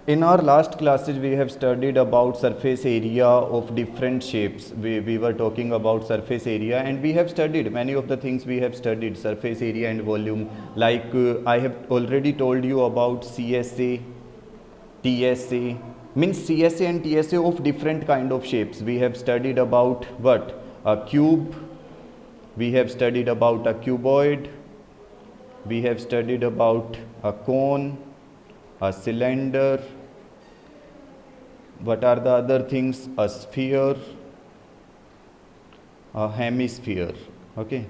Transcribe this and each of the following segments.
In our last classes, we have studied about surface area of different shapes. We were talking about surface area, and we have studied many of the things we have studied, surface area and volume. Like I have already told you about CSA, TSA, means CSA and TSA of different kind of shapes. We have studied about what? A cube, we have studied about a cuboid, we have studied about a cone, a cylinder. What are the other things? A sphere, a hemisphere. Okay.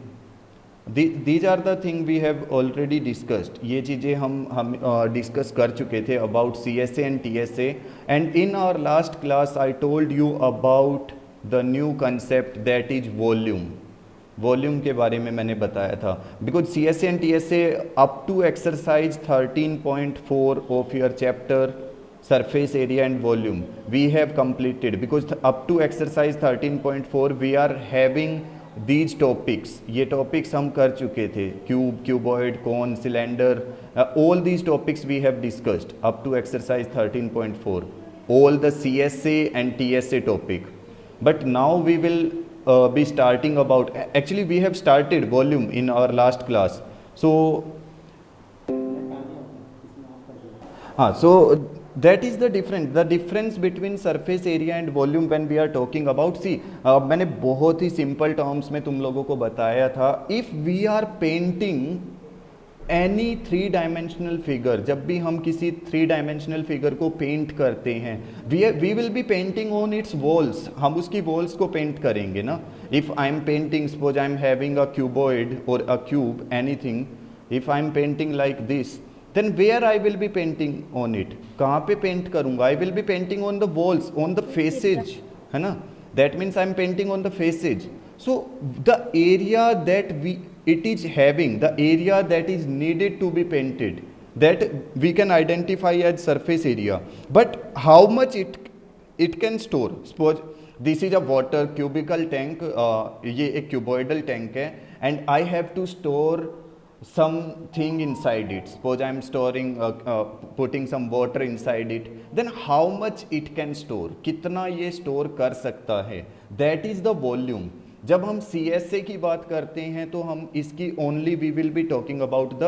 These are the things we have already discussed. ये चीज़ें हम discuss कर चुके थे about CSA and TSA. And in our last class, I told you about the new concept, that is volume. Volume के बारे में मैंने बताया था, because C S A and T S A up to exercise 13.4 of your chapter surface area and volume we have completed, because up to exercise 13.4 we are having these topics. ये topics हम कर चुके थे, cube, cuboid, cone, cylinder, all these topics we have discussed up to exercise 13.4, all the CSA and TSA topic. But now we will be starting about, actually we have started volume in our last class. So that is the difference between surface area and volume when we are talking about. See, मैंने बहुत ही simple terms में तुम लोगों को बताया था, if we are painting any 3 dimensional figure, जब भी हम किसी 3 डायमेंशनल फिगर को पेंट करते हैं, we will be painting on its walls, हम उसकी वॉल्स को पेंट करेंगे ना. If I am painting, suppose I am having a cuboid और a cube, anything, if I am painting like this, then where I will be painting on it, कहाँ पे paint करूँगा? I will be painting on the walls, on the faces, है ना. That means I am painting on the faces. So the area that it is having, the area that is needed to be painted, that we can identify as surface area. But how much it can store? Suppose this is a water cubical tank, ये एक cuboidal tank है, and I have to store something inside it. Suppose I am storing putting some water inside it, then how much it can store, कितना ये store कर सकता है, that is the volume. जब हम CSA की बात करते हैं तो हम इसकी only we will be talking about the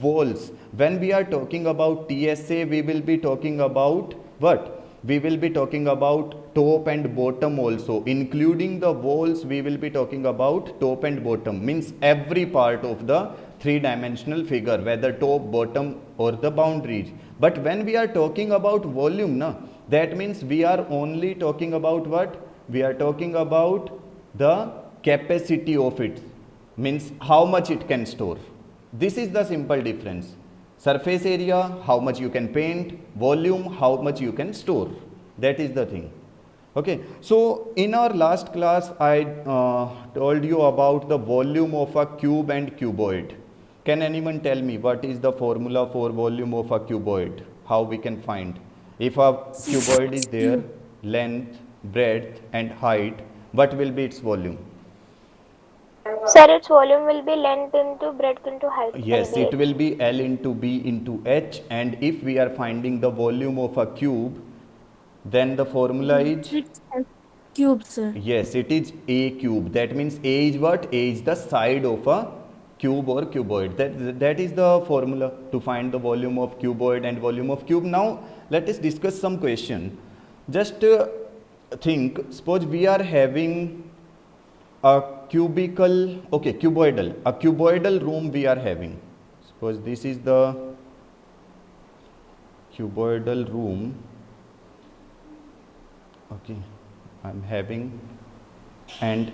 walls. When we are talking about TSA we will be talking about what? We will be talking about top and bottom also, including the walls. We will be talking about top and bottom, means every part of the 3 dimensional figure, whether top, bottom और the boundaries. But when we are talking about volume ना, that means we are only talking about what? We are talking about the capacity of it, means how much it can store. This is the simple difference. Surface area, how much you can paint; volume, how much you can store. That is the thing. Okay, so in our last class I told you about the volume of a cube and cuboid. Can anyone tell me what is the formula for volume of a cuboid? How we can find? If a cuboid is there, length, breadth and height, what will be its volume? Sir, its volume will be length into breadth into height. Yes, it will be L into B into H, and if we are finding the volume of a cube, then the formula is cube, sir. Yes, it is A cube. That means A is what? A is the side of a cube or cuboid. That is the formula to find the volume of cuboid and volume of cube. Now let us discuss some question. Just think, suppose we are having a cubical, okay, cuboidal, a cuboidal room we are having. Suppose this is the cuboidal room, okay, I'm having, and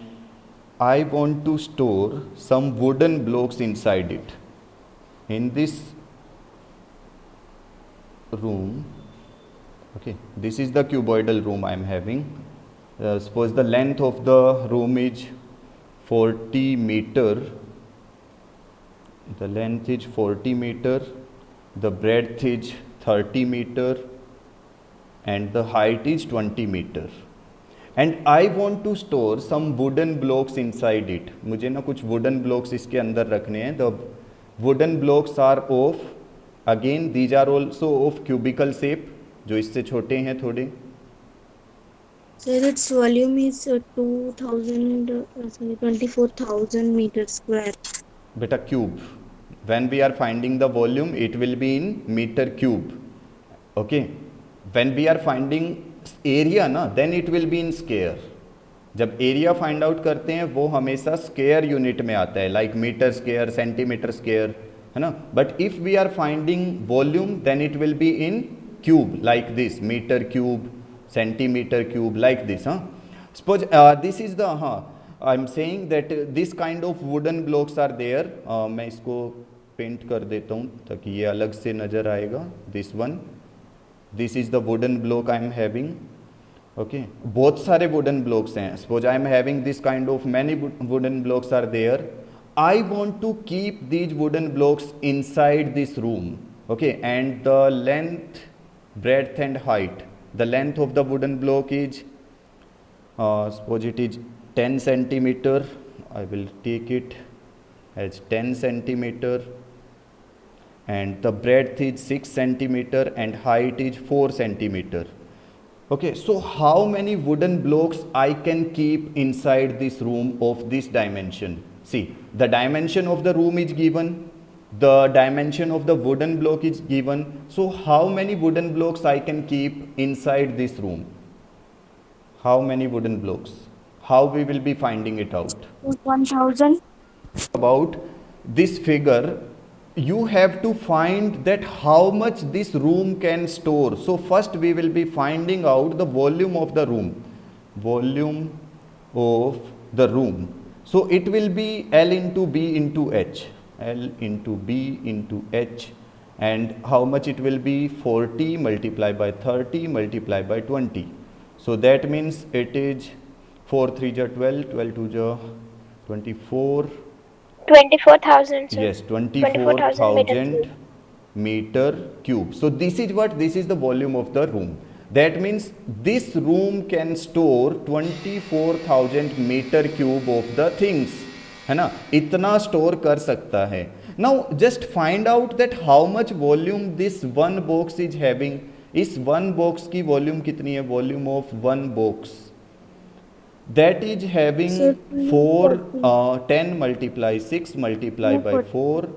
I want to store some wooden blocks inside it. In this room, okay, this is the cuboidal room I am having. Suppose the length of the room is 40 meter, the length is 40 meter, the breadth is 30 meter and the height is 20 meter, and I want to store some wooden blocks inside it. मुझे ना कुछ wooden blocks इसके अंदर रखने हैं. The wooden blocks are of, again these are also of cubical shape. जो इससे छोटे हैं थोड़े? Sir, its volume is 2000, sorry, 24,000 meters square. बेटा cube, when we are finding the volume it will be in meter cube. Okay, when we are finding area ना, then it will be in square. जब area find out करते हैं वो हमेशा square unit में आता है, like metre square, centimetre square, है ना. But if we are finding volume then it will be in cube, like this, metre cube, centimetre cube, like this. हाँ, सपोज दिस इज द, हाँ, I am saying that this kind of wooden blocks are there. मैं इसको paint कर देता हूँ ताकि ये अलग से नज़र आएगा. This one, this is the wooden block I am having. Okay, बहुत सारे वुडन ब्लॉक्स हैं. Suppose I am having this kind of many wooden blocks are there. I want to keep these wooden blocks inside this room. Okay, and the length, breadth and height, the length of the wooden block is suppose it is 10 centimeter. I will take it as 10 centimeter, and the breadth is 6 centimeter and height is 4 centimeter. Okay, so how many wooden blocks I can keep inside this room of this dimension? See, the dimension of the room is given, the dimension of the wooden block is given. So how many wooden blocks I can keep inside this room? How many wooden blocks? How we will be finding it out? 1,000. About this figure, you have to find that how much this room can store. So first we will be finding out the volume of the room. Volume of the room. So it will be L into B into H. L into B into H, and how much it will be? 40 multiplied by 30 multiplied by 20. So that means it is 4 3 ja 12, 12 2 ja 24. 24,000, sir. Yes, 24,000 meter cube. So this is what? This is the volume of the room. That means this room can store 24,000 meter cube of the things, है ना. इतना store कर सकता है. Now just find out that how much volume this one box is having. इस one box की volume कितनी है? Volume of one box that is having 4 10 multiply 6 multiply by 4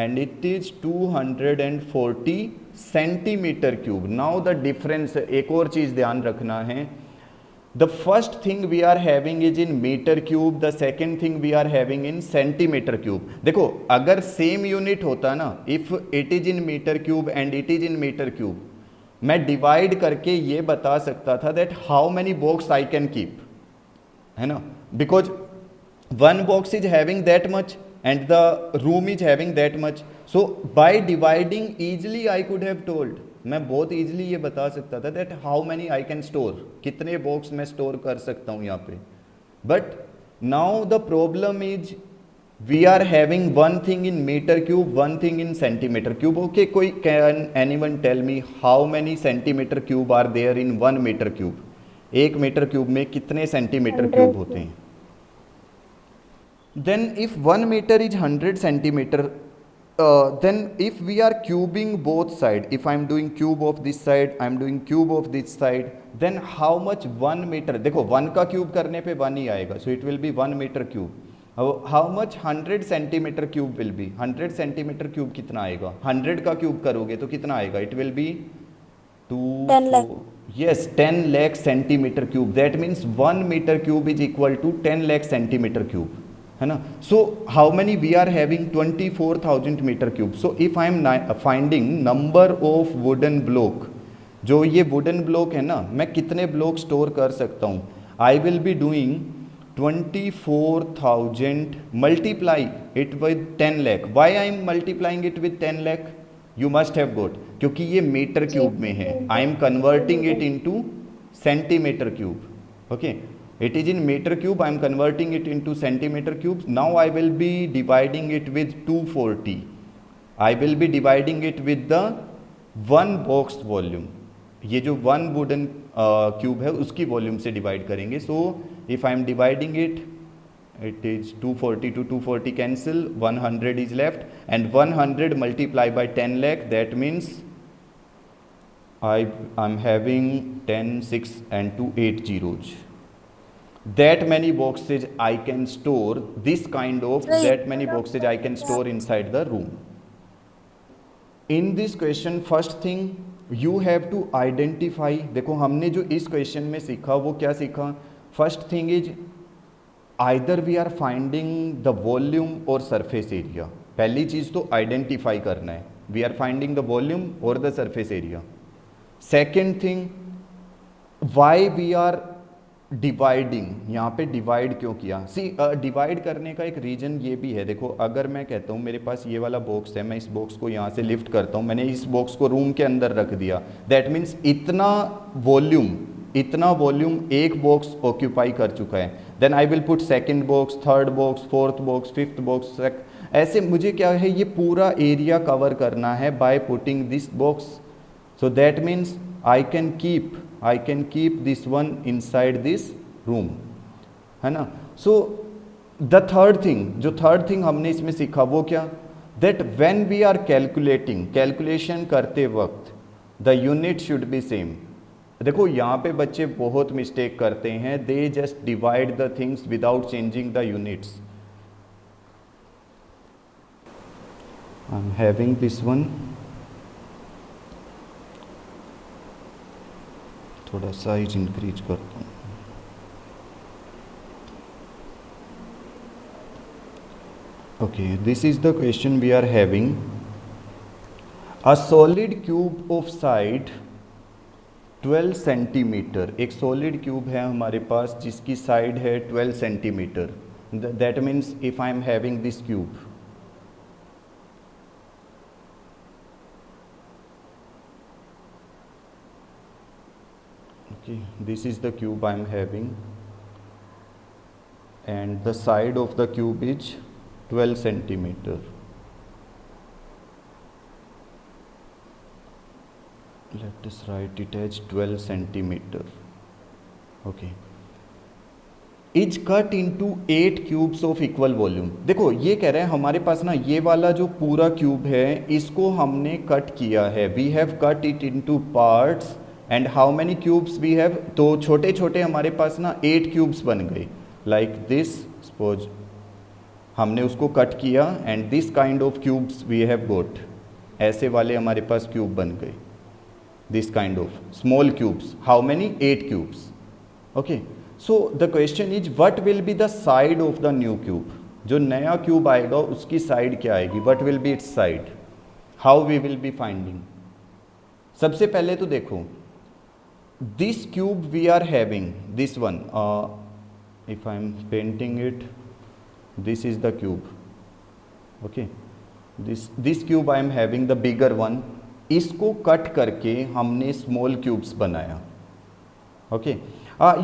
and it is 240 centimetre cube. Now the difference, एक और चीज ध्यान रखना है. The first thing we are having is in meter cube, the second thing we are having in centimeter cube. देखो, अगर same unit होता ना, if it is in meter cube and it is in meter cube, मैं divide करके ये बता सकता था that how many box I can keep, है ना, because one box is having that much and the room is having that much. So by dividing easily I could have told, मैं बहुत ईजिली ये बता सकता था that how many I can store, कितने box मैं स्टोर कर सकता हूँ यहाँ पे. But now the problem is we are having one thing in metre cube, one thing in centimetre cube. Okay, कोई can anyone tell me how many centimetre cube are there in one metre cube? एक metre cube में कितने centimetre cube होते हैं? Then if 1 metre is 100 centimetre, then if we are cubing both side, if I am doing cube of this side, I am doing cube of this side, then how much 1 meter? देखो 1 का cube करने पे 1 ही आएगा, so it will be 1 meter cube. How much 100 centimetre cube will be? 100 centimetre cube कितना आएगा? 100 का cube करोगे तो कितना आएगा? It will be 10 lakh. Yes, 10 lakh centimeter cube. That means 1 meter cube is equal to 10 lakh centimeter cube, है ना. So how many we are having? 24,000 metre cube. So if I am finding number of wooden block, जो ये wooden block है ना, मैं कितने block store कर सकता हूँ? I will be doing 24,000 multiply it with 10 lakh. Why I am multiplying it with 10 lakh? You must have got, क्योंकि ये मीटर क्यूब में है. I am converting it into centimetre cube. Okay, it is in meter cube, I am converting it into centimeter cubes. Now I will be dividing it with 240. I will be dividing it with the one box volume. ये जो one wooden cube है उसकी volume से divide करेंगे. So if I am dividing it, it is 240 to 240 cancel, 100 is left, and 100 multiplied by 10 lakh, that means I'm having 10, 6 and 2 8 zeros. That many boxes I can store, this kind of that many boxes I can store inside the room. In this question first thing you have to identify, देखो हमने जो इस question में सीखा वो क्या सीखा, first thing is either we are finding the volume और सरफेस एरिया। पहली चीज़ तो आइडेंटिफाई करना है, we are finding the volume और the surface area. Second thing why we are dividing, यहाँ पे डिवाइड क्यों किया, सी डिवाइड करने का एक रीजन ये भी है। देखो अगर मैं कहता हूँ मेरे पास ये वाला बॉक्स है, मैं इस बॉक्स को यहाँ से लिफ्ट करता हूँ, मैंने इस बॉक्स को रूम के अंदर रख दिया, दैट मीन्स इतना वॉल्यूम एक बॉक्स ऑक्यूपाई कर चुका है। Then I will put second box, third box, fourth box, fifth box, ऐसे मुझे क्या है ये पूरा एरिया कवर करना है by putting this box. So that means I can keep this one inside this room, है ना। So the third thing हमने इसमें सीखा वो क्या, that when we are calculation करते वक्त the unit should be same। देखो यहाँ पे बच्चे बहुत मिस्टेक करते हैं, they just divide the things without changing the units। I'm having this one, थोड़ा साइज इंक्रीज करता हूँ। Okay, this is the question we are having. A solid cube of side 12 centimetre, एक सॉलिड क्यूब है हमारे पास जिसकी side है 12 centimetre. That means if I am having this cube, this is the cube I am having and the side of the cube is 12 centimeter. Let us write it as 12 centimeter. Okay. Is cut into 8 cubes of equal volume। देखो ये कह रहे हैं हमारे पास ना ये वाला जो पूरा क्यूब है इसको हमने कट किया है, we have cut it into parts and how many cubes we have, तो छोटे छोटे हमारे पास ना 8 क्यूब्स बन गए लाइक दिस। सपोज हमने उसको कट किया and this kind of cubes we have got, ऐसे वाले हमारे पास क्यूब बन गए, this kind of small cubes. How many? 8 cubes. Okay, so the question is what will be the side of the new cube. जो नया cube आएगा उसकी साइड क्या आएगी, what will be its side, how we will be finding. सबसे पहले तो देखो this cube we are having, this one, if I am painting it, this is the cube, okay, this cube I am having the bigger one, इसको cut करके हमने small cubes बनाया। Okay,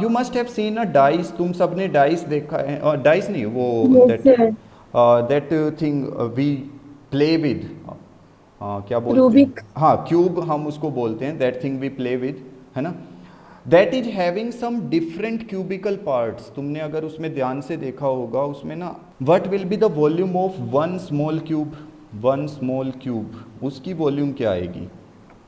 you must have seen a dice, तुम सबने dice देखा है, dice नहीं वो that thing we play with, क्या बोलते हैं, हाँ क्यूब हम उसको बोलते हैं, that thing we play with, है ना। That is having some different cubical parts, तुमने अगर उसमें ध्यान से देखा होगा उसमें ना what will be the volume of one small cube, उसकी वॉल्यूम क्या आएगी,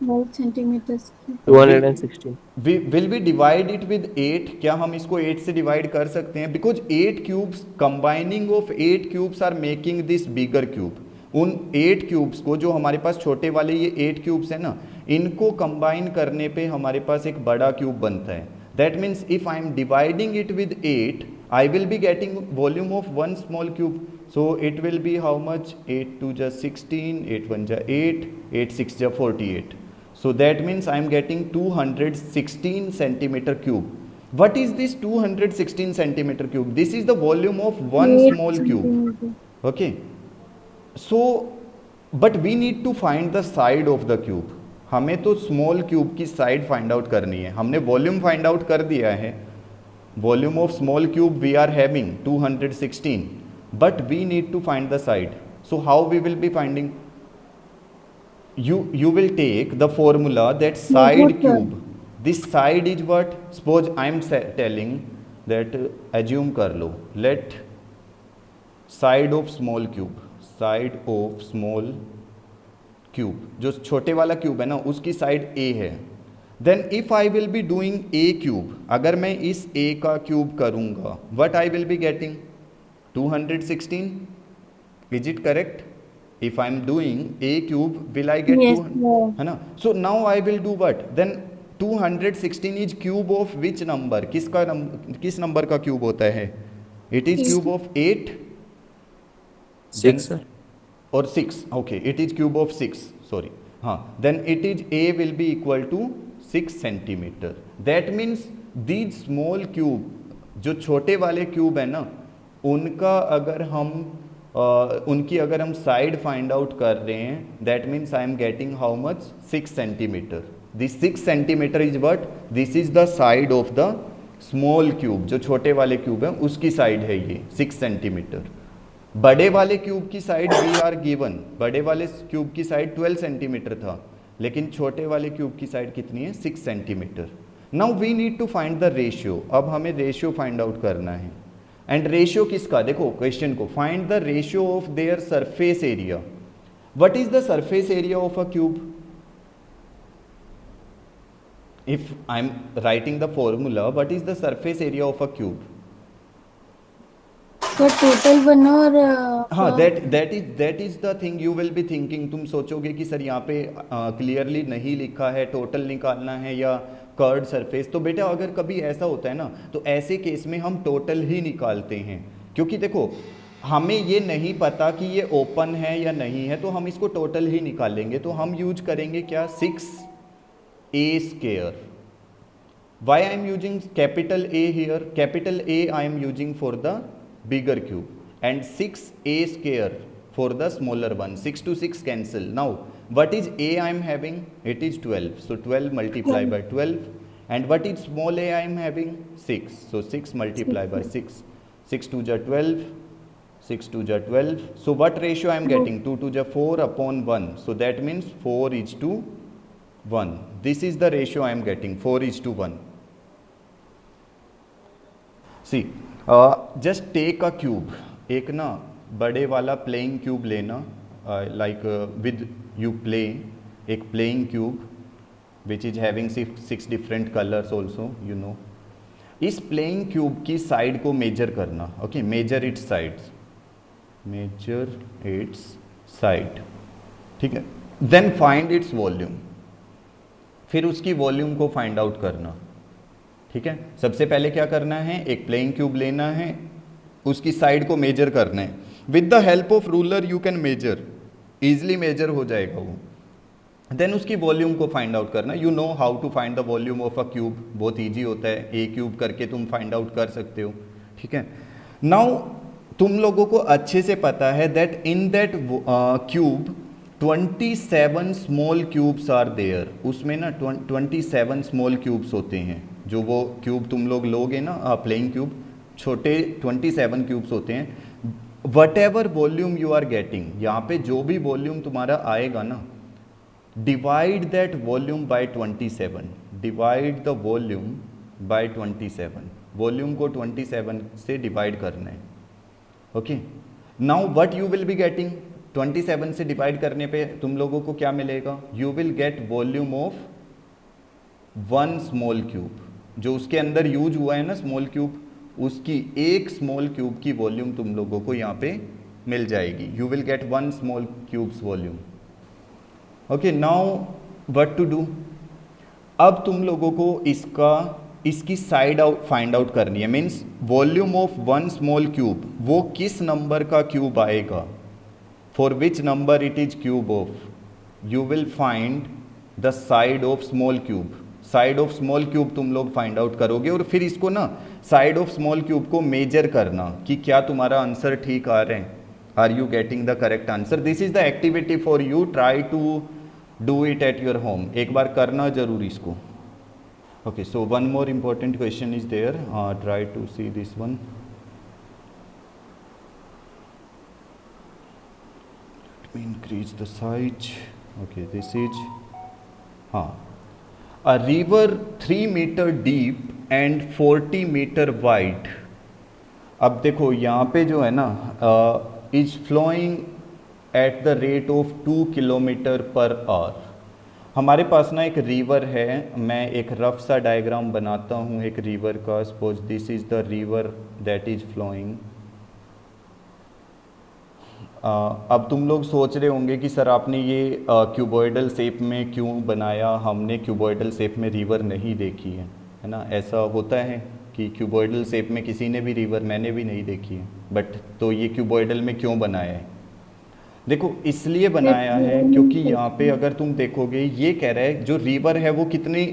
216। Will be divide it with 8, क्या हम इसको 8 से डिवाइड कर सकते हैं, because 8 cubes, combining of 8 cubes are making this bigger cube. उन 8 क्यूब्स को, जो हमारे पास छोटे वाले ये 8 क्यूब्स है ना, इनको कंबाइन करने पे हमारे पास एक बड़ा क्यूब बनता है। That means if I am dividing it with 8 I will be getting volume of one small cube, so it will B how much, 8 2 जा 16, 8 1 जा 8, 8 6 जा 48, so that means I am getting 216 centimeter cube. What is this 216 centimeter cube? This is the volume of one small cube. Okay, so but we need to find the side of the cube. हमें तो small cube की side find out करनी है। हमने volume find out कर दिया है, volume of small cube we are having 216, but we need to find the side. So how we will be finding, you will take the formula that side cube, this side is what, suppose I am telling that assume कर लो, let side of small cube, side of small cube, जो छोटे वाला cube है ना उसकी side a है, then if I will be doing a cube, अगर मैं इस ए का क्यूब करूंगा, what I will be getting 216, is it correct? if I'm doing a cube, will I get Yes, 200, sir. है ना? So now I will do what? Then 216 is cube of which number? किस नंबर का cube होता है? It is cube of 8, then 6 sir. or 6, okay, it is cube of 6, sorry, हाँ, then it is a will be equal to 6 centimeter. That means these small cube, जो छोटे वाले cube है ना, उनका अगर हम उनकी अगर हम साइड फाइंड आउट कर रहे हैं, that means I am getting how much 6 centimetre. This 6 centimetre is what? This is the side of the small cube. जो छोटे वाले क्यूब है उसकी साइड है ये 6 सेंटीमीटर. बड़े वाले क्यूब की साइड वी आर गिवन, बड़े वाले क्यूब की साइड 12 सेंटीमीटर था, लेकिन छोटे वाले क्यूब की साइड कितनी है? 6 centimetre. Now we need to find the ratio. अब हमें रेशियो फाइंड आउट करना है. एंड रेशियो किसका? देखो क्वेश्चन को, find the ratio of their surface area. What is the surface area of a cube? If I am writing the formula, what is the surface area of a cube? तो total बना और हाँ, that is the thing you will be thinking. तुम सोचोगे कि sir यहाँ पे clearly नहीं लिखा है, टोटल निकालना है या कर्ड सरफेस. तो बेटा अगर कभी ऐसा होता है ना, तो ऐसे केस में हम टोटल ही निकालते हैं, क्योंकि देखो हमें ये नहीं पता कि ये ओपन है या नहीं है, तो हम इसको टोटल ही निकालेंगे. तो हम यूज करेंगे क्या? 6a square. Why I am using capital A here? Capital A I am using for the bigger cube and 6a square for the smaller one. 6 to 6 cancel. Now what is a I am having? It is 12, so 12 multiply by 12. And what is small a I am having? 6, so 6 multiply by 6. 6 2 ja 12, 6 2 ja 12. So what ratio I am getting? 2 2 ja 4 upon 1, so that means 4 is to 1. This is the ratio I am getting, 4 is to 1. See, just take a cube. एक ना बड़े वाला playing cube लेना, like with you play, एक playing cube which is having 6 different colours also, you know. इस playing cube की साइड को मेजर करना. Okay, measure its sides, measure its side, ठीक है. Then find its volume. फिर उसकी वॉल्यूम को फाइंड आउट करना, ठीक है. सबसे पहले क्या करना है? एक प्लेइंग क्यूब लेना है, उसकी साइड को मेजर करना है. With the help of ruler you can measure, easily measure हो जाएगा वो. देन उसकी वॉल्यूम को फाइंड आउट करना. You know how to find the volume of a cube, बहुत ईजी होता है. ए क्यूब करके तुम फाइंड आउट कर सकते हो, ठीक है. नाउ तुम लोगों को अच्छे से पता है that in that cube 27 small cubes are there. उसमें ना 27 स्मॉल क्यूब्स होते हैं. जो वो क्यूब तुम लोग लोगे ना, प्लेइंग क्यूब, छोटे 27 क्यूब्स होते हैं. Whatever volume you are getting, यहाँ पे जो भी वॉल्यूम तुम्हारा आएगा ना, divide that volume by 27. Divide the volume by 27. Volume को 27 से डिवाइड करना है. Okay, now what you will be getting? 27 से डिवाइड करने पे तुम लोगों को क्या मिलेगा? You will gate volume of 1 small cube. जो उसके अंदर यूज हुआ है ना स्मॉल क्यूब, उसकी एक स्मॉल क्यूब की वॉल्यूम तुम लोगों को यहाँ पे मिल जाएगी. You will get 1 small cubes volume. Okay, now what to do? अब तुम लोगों को इसकी साइड आउट फाइंड आउट करनी है. Means volume of 1 small cube, वो किस नंबर का क्यूब आएगा, for which number it is cube of. You will find the side of small cube. Side of small cube तुम लोग फाइंड आउट करोगे, और फिर इसको ना साइड ऑफ स्मॉल क्यूब को मेजर करना कि क्या तुम्हारा आंसर ठीक आ रहे हैं. Are you getting the correct answer? This is the activity for you. Try to do it at your home. एक बार करना जरूर इसको. Okay, so one more important question is there. Try to see this one. Let me increase the size. Okay, this is a river 3 meter deep and 40 meter wide. अब देखो यहाँ पे जो है ना, is flowing at the rate of 2 kilometre per hour. हमारे पास ना एक रिवर है, मैं एक रफ सा डायग्राम बनाता हूँ एक रिवर का। Suppose this is the river that is flowing. अब तुम लोग सोच रहे होंगे कि सर आपने ये क्यूबॉइडल शेप में क्यों बनाया, हमने क्यूबॉइडल शेप में रिवर नहीं देखी है ना। ऐसा होता है कि क्यूबॉइडल शेप में किसी ने भी रिवर, मैंने भी नहीं देखी है, बट तो ये क्यूबॉइडल में क्यों बनाया है? देखो इसलिए बनाया है क्योंकि यहाँ पे अगर तुम देखोगे ये कह रहा है जो रिवर है वो कितनी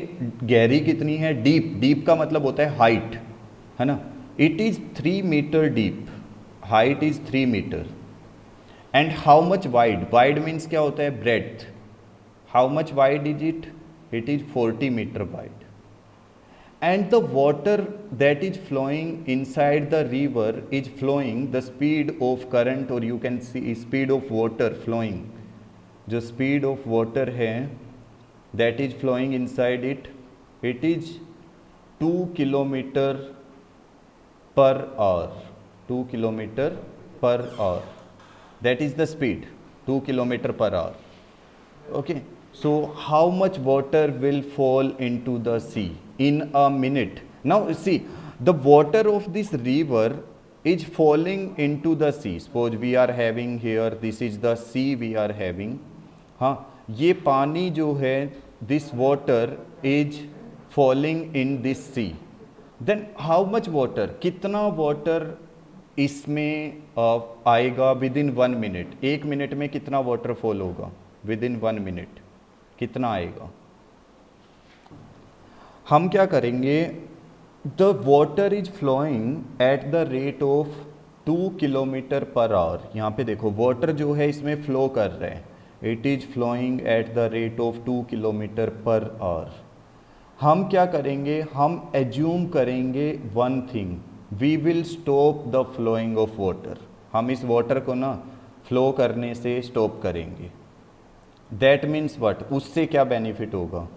गहरी, कितनी है, डीप। डीप का मतलब होता है हाइट, है ना। It is 3 metre deep, height is 3 metre. And how much wide, wide means क्या होता है, breadth. How much wide is it, it is 40 metre wide. And the water that is flowing inside the river is flowing the speed of current, or you can see speed of water flowing. जो speed of water है that is flowing inside it, it is 2 kilometer per hour. 2 kilometer per hour. That is the speed, 2 kilometer per hour. Okay. So how much water will fall into the sea in a minute? Now see, the water of this river is falling into the sea. Suppose we are having here, this is the sea we are having. हाँ, ये पानी जो है, this water is falling in this sea. Then how much water, कितना water इसमें आएगा within 1 minute? 1 minute में कितना water fall होगा within 1 minute? कितना आएगा? हम क्या करेंगे, the water is flowing at the rate of 2 kilometre per hour. यहाँ पे देखो वाटर जो है इसमें फ्लो कर रहा है, it is flowing at the rate of 2 kilometre per hour. हम क्या करेंगे, हम एज्यूम करेंगे one thing, we will stop the flowing of water. हम इस वाटर को ना फ्लो करने से स्टॉप करेंगे। दैट मीन्स वट, उससे क्या बेनिफिट होगा,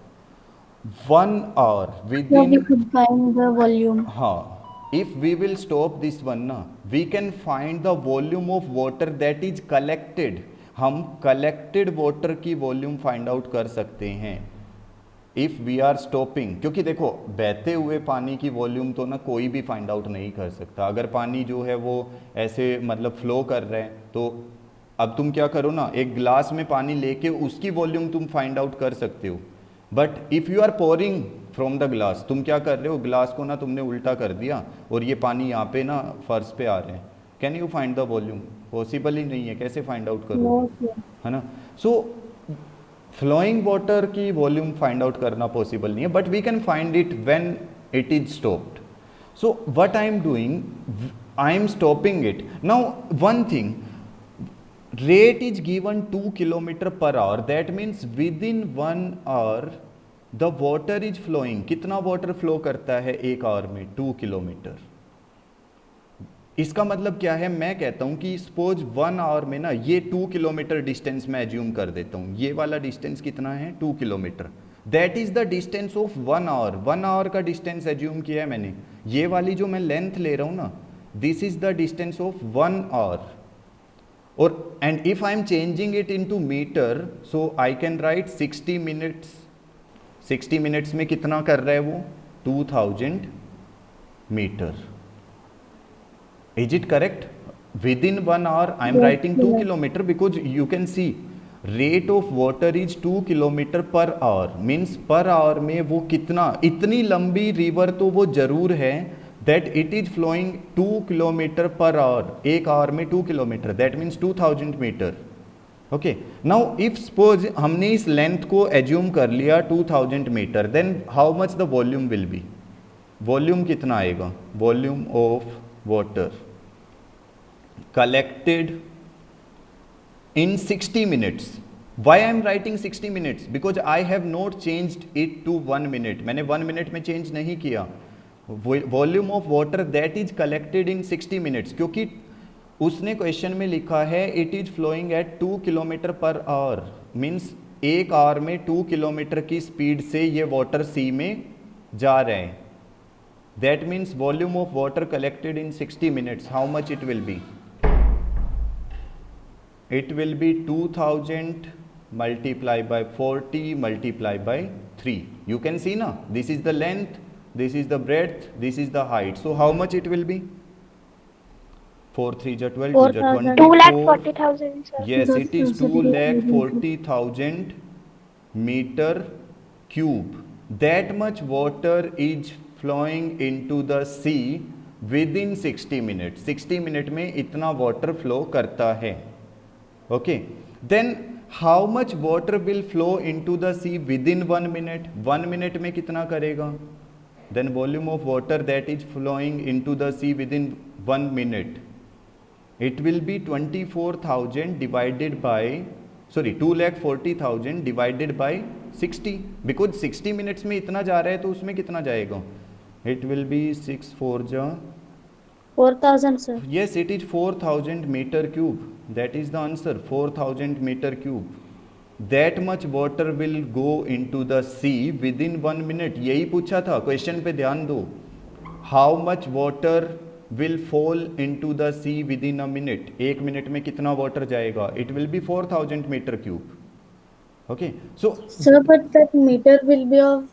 1 hour So we within, could find the volume. हाँ, if we will stop this one ना, we can find the volume of water that is collected। हम collected water की volume find out कर सकते हैं इफ़ वी आर स्टॉपिंग। क्योंकि देखो बहते हुए पानी की वॉल्यूम तो ना कोई भी फाइंड आउट नहीं कर सकता। अगर पानी जो है वो ऐसे मतलब फ्लो कर रहा है, तो अब तुम क्या करो ना, एक ग्लास में पानी लेके उसकी वॉल्यूम तुम फाइंड आउट कर सकते हो। But if you are pouring from the glass, तुम क्या कर रहे हो, ग्लास को ना तुमने उल्टा कर दिया और ये पानी यहाँ पे ना फर्श पे आ रहे हैं, can you find the volume? Possible ही नहीं है, कैसे फाइंड आउट करो, No, sir. है ना। सो फ्लोइंग वाटर की वॉल्यूम फाइंड आउट करना पॉसिबल नहीं है, but we can find it when it is stopped. So what I am doing, I am stopping it. Now one thing, rate is given 2 kilometer per hour, that means within 1 hour the water is flowing। कितना water flow करता है 1 hour में, 2 kilometre. इसका मतलब क्या है, मैं कहता हूं कि सपोज 1 आवर में ना ये 2 किलोमीटर डिस्टेंस मैं एज्यूम कर देता हूं, ये वाला डिस्टेंस कितना है, 2 kilometre. That is the distance of 1 hour. 1 hour का डिस्टेंस एज्यूम किया है मैंने, ये वाली जो मैं लेंथ ले रहा हूं ना, this is the distance of 1 hour. और and if I am changing it into metre, so I can write 60 minutes. 60 minutes में कितना कर रहा है वो, 2000 metre. Is it correct? Within 1 hour I am writing 2 kilometre, because you can see rate of water is 2 kilometre per hour. Means per hour में वो कितना, इतनी लंबी रिवर तो वो जरूर है that it is flowing 2 kilometer per hour, 1 hour में 2 kilometre, that means 2000 metre. Okay, now if suppose हमने इस लेंथ को एज्यूम कर लिया 2000 metre, then how much the volume will be, volume कितना आएगा, volume of water collected in 60 minutes। Why I am writing 60 minutes? Because I have not changed it to 1 minute। मैंने 1 minute में change नहीं किया। Volume of water that is collected in 60 minutes, क्योंकि उसने question में लिखा है it is flowing at 2 kilometre per hour. Means 1 hour में 2 किलोमीटर की स्पीड से ये वाटर सी में जा रहे हैं। That means volume of water collected in 60 minutes, how much it will B, it will be 2000 multiply by 40 multiply by 3. You can see now, this is the length, this is the breadth, this is the height. So how much it will be? 4 3 ja 12, 2 ja 4,000. 24. 2,40,000, sir. Yes, it is Those- 2,40,000 meter cube. That much water is flowing into the sea within 60 minutes. 60 minute में इतना water flow करता है. Okay, then how much water will flow into the sea within 1 minute? 1 minute में कितना करेगा? Then volume of water that is flowing into the sea within 1 minute, it will be 24,000 divided by, sorry, 2,40,000 divided by 60, because 60 minutes में इतना जा रहा है तो उसमें कितना जाएगा? It will be 6 4 ja 4,000, sir. yes, it is 4,000 meter cube. That is the answer, 4,000 meter cube. That much water will go into the sea within 1 minute. यही पूछा था, क्वेश्चन पे ध्यान दो. How much water will fall into the sea within a minute? एक minute में कितना water जाएगा? It will be 4,000 meter cube. Okay, so Sir, but that meter will be of